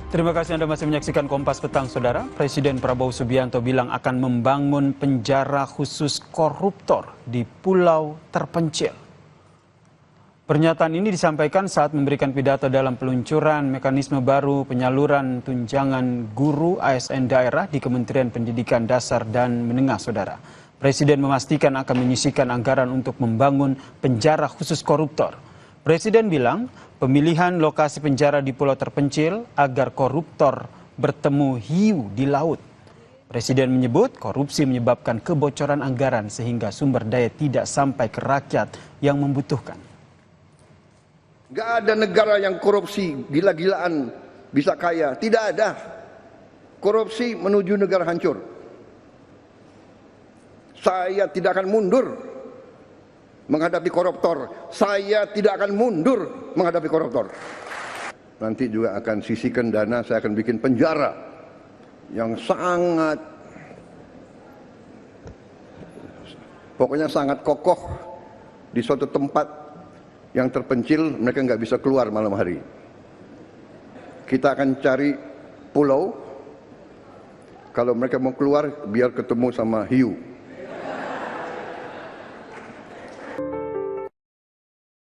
Terima kasih Anda masih menyaksikan Kompas Petang, Saudara. Presiden Prabowo Subianto bilang akan membangun penjara khusus koruptor di pulau terpencil. Pernyataan ini disampaikan saat memberikan pidato dalam peluncuran mekanisme baru penyaluran tunjangan guru ASN daerah di Kementerian Pendidikan Dasar dan Menengah, Saudara. Presiden memastikan akan menyisihkan anggaran untuk membangun penjara khusus koruptor. Presiden bilang pemilihan lokasi penjara di pulau terpencil agar koruptor bertemu hiu di laut. Presiden menyebut korupsi menyebabkan kebocoran anggaran sehingga sumber daya tidak sampai ke rakyat yang membutuhkan. Gak ada negara yang korupsi gila-gilaan bisa kaya. Tidak ada. Korupsi menuju negara hancur. Saya tidak akan mundur menghadapi koruptor. Saya tidak akan mundur menghadapi koruptor. Nanti juga akan sisihkan dana, saya akan bikin penjara yang pokoknya sangat kokoh di suatu tempat yang terpencil, mereka nggak bisa keluar malam hari. Kita akan cari pulau, kalau mereka mau keluar biar ketemu sama hiu.